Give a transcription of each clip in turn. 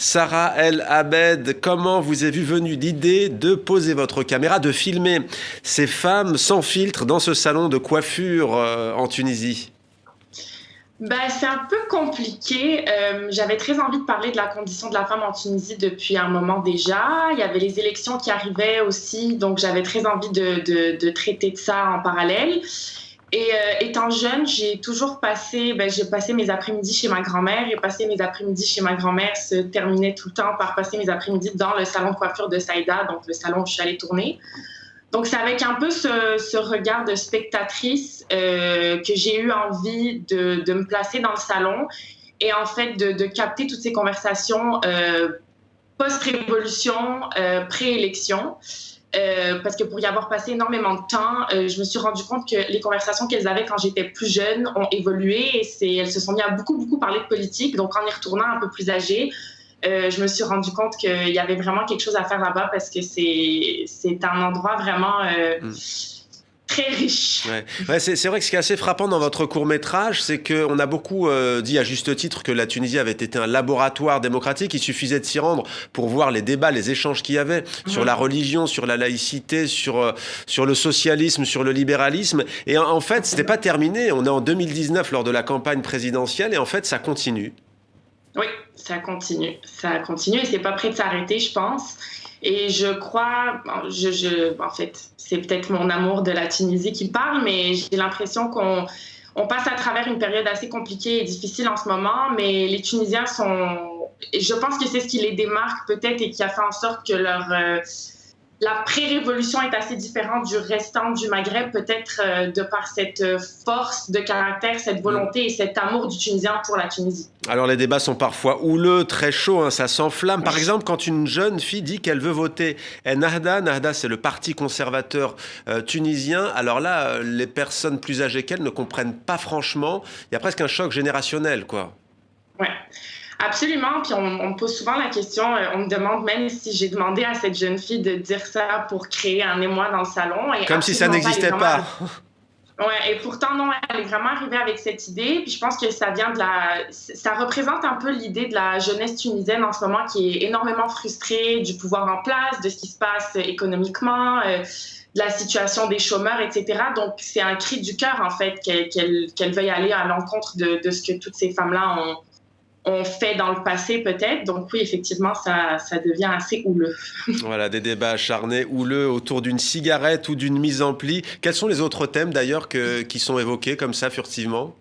Sarah El Abed, comment vous est venue l'idée de poser votre caméra, de filmer ces femmes sans filtre dans ce salon de coiffure en Tunisie? C'est un peu compliqué. J'avais très envie de parler de la condition de la femme en Tunisie depuis un moment déjà. Il y avait les élections qui arrivaient aussi, donc j'avais très envie de traiter de ça en parallèle. Et étant jeune, j'ai passé mes après-midi chez ma grand-mère, et passer mes après-midi chez ma grand-mère se terminait tout le temps par passer mes après-midi dans le salon de coiffure de Saïda, donc le salon où je suis allée tourner. Donc, c'est avec un peu ce regard de spectatrice que j'ai eu envie de me placer dans le salon et en fait de capter toutes ces conversations post-révolution, pré-élection. Parce que pour y avoir passé énormément de temps, je me suis rendu compte que les conversations qu'elles avaient quand j'étais plus jeune ont évolué et elles se sont mis à beaucoup parler de politique. Donc, en y retournant un peu plus âgée, je me suis rendu compte qu'il y avait vraiment quelque chose à faire là-bas parce que c'est un endroit vraiment très riche. Ouais, c'est vrai que ce qui est assez frappant dans votre court-métrage, c'est qu'on a beaucoup dit à juste titre que la Tunisie avait été un laboratoire démocratique. Il suffisait de s'y rendre pour voir les débats, les échanges qu'il y avait sur la religion, sur la laïcité, sur le socialisme, sur le libéralisme. Et en fait, c'était pas terminé. On est en 2019 lors de la campagne présidentielle et en fait, ça continue. Oui, ça continue et c'est pas prêt de s'arrêter, je pense. Et je crois, en fait, c'est peut-être mon amour de la Tunisie qui parle, mais j'ai l'impression qu'on passe à travers une période assez compliquée et difficile en ce moment, mais les Tunisiens je pense que c'est ce qui les démarque peut-être et qui a fait en sorte que la pré-révolution est assez différente du restant du Maghreb, peut-être de par cette force de caractère, cette volonté et cet amour du Tunisien pour la Tunisie. Alors les débats sont parfois houleux, très chauds, hein, ça s'enflamme. Par exemple, quand une jeune fille dit qu'elle veut voter Ennahda, c'est le parti conservateur tunisien. Alors là, les personnes plus âgées qu'elle ne comprennent pas franchement. Il y a presque un choc générationnel, quoi. Ouais. Absolument, puis on me pose souvent la question, on me demande même si j'ai demandé à cette jeune fille de dire ça pour créer un émoi dans le salon. Et comme si ça n'existait pas. Ouais, et pourtant, non, elle est vraiment arrivée avec cette idée, puis je pense que ça vient ça représente un peu l'idée de la jeunesse tunisienne en ce moment qui est énormément frustrée du pouvoir en place, de ce qui se passe économiquement, de la situation des chômeurs, etc. Donc, c'est un cri du cœur, en fait, qu'elle veuille aller à l'encontre de ce que toutes ces femmes-là ont fait dans le passé peut-être. Donc oui, effectivement, ça devient assez houleux. Voilà, des débats acharnés, houleux autour d'une cigarette ou d'une mise en pli. Quels sont les autres thèmes d'ailleurs qui sont évoqués comme ça furtivement?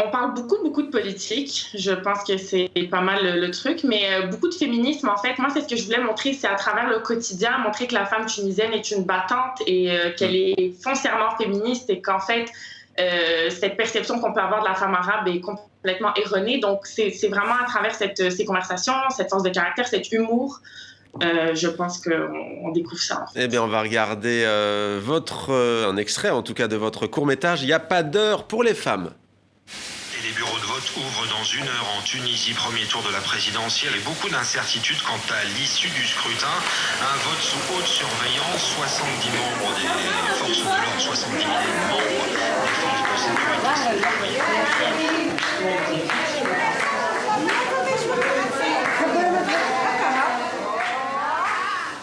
On parle beaucoup de politique. Je pense que c'est pas mal le truc, mais beaucoup de féminisme. En fait, moi, c'est ce que je voulais montrer, c'est à travers le quotidien, montrer que la femme tunisienne est une battante et qu'elle est foncièrement féministe et qu'en fait, cette perception qu'on peut avoir de la femme arabe est complètement erronée. Donc, c'est vraiment à travers ces conversations, cette force de caractère, cet humour, je pense qu'on découvre ça. En fait. Eh bien, on va regarder un extrait, en tout cas, de votre court-métrage. Il n'y a pas d'heure pour les femmes. Et les bureaux de vote ouvrent dans 1 heure en Tunisie, premier tour de la présidentielle et beaucoup d'incertitudes quant à l'issue du scrutin. Un vote sous haute surveillance, 70 membres des forces de l'ordre, 70 000 membres des forces de sécurité.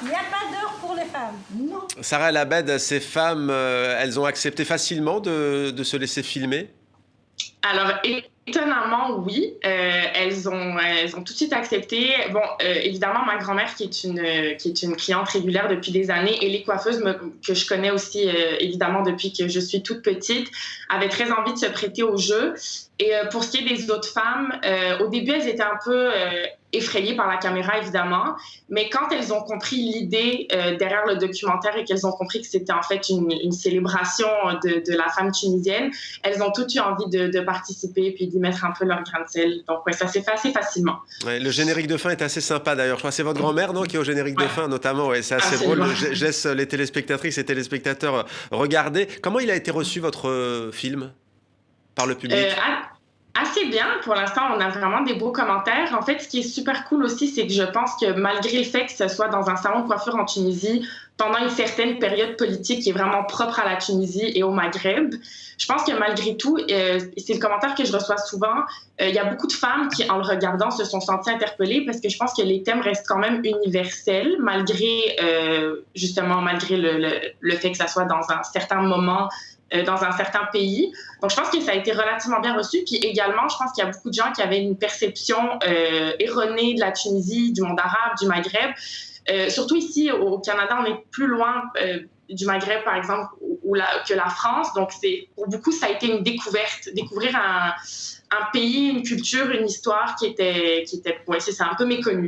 Il n'y a pas d'heure pour les femmes. Non. Sarah El Abed, ces femmes, elles ont accepté facilement de se laisser filmer? Alors, étonnamment, oui. Elles ont tout de suite accepté. Bon, évidemment, ma grand-mère, qui est une cliente régulière depuis des années, et les coiffeuses que je connais aussi, évidemment, depuis que je suis toute petite, avaient très envie de se prêter au jeu. Et pour ce qui est des autres femmes, au début, elles étaient un peu effrayées par la caméra, évidemment. Mais quand elles ont compris l'idée derrière le documentaire et qu'elles ont compris que c'était en fait une célébration de la femme tunisienne, elles ont toutes eu envie de participer puis d'y mettre un peu leur grain de sel. Donc, ouais, ça s'est fait assez facilement. Ouais, le générique de fin est assez sympa, d'ailleurs. Je crois que c'est votre grand-mère, non, qui est au générique de fin, notamment. Ouais, c'est assez drôle. Je laisse les téléspectatrices et téléspectateurs regarder. Comment il a été reçu, votre film, par le public? Assez bien. Pour l'instant, on a vraiment des beaux commentaires. En fait, ce qui est super cool aussi, c'est que je pense que malgré le fait que ce soit dans un salon de coiffure en Tunisie, pendant une certaine période politique qui est vraiment propre à la Tunisie et au Maghreb, je pense que malgré tout, c'est le commentaire que je reçois souvent, il y a beaucoup de femmes qui, en le regardant, se sont senties interpellées parce que je pense que les thèmes restent quand même universels, malgré, justement, malgré le fait que ça soit dans un certain moment dans un certain pays. Donc, je pense que ça a été relativement bien reçu. Puis également, je pense qu'il y a beaucoup de gens qui avaient une perception erronée de la Tunisie, du monde arabe, du Maghreb. Surtout ici, au Canada, on est plus loin du Maghreb, par exemple, que la France. Donc, pour beaucoup, ça a été une découverte. Découvrir un pays, une culture, une histoire qui était ouais, c'est un peu méconnu.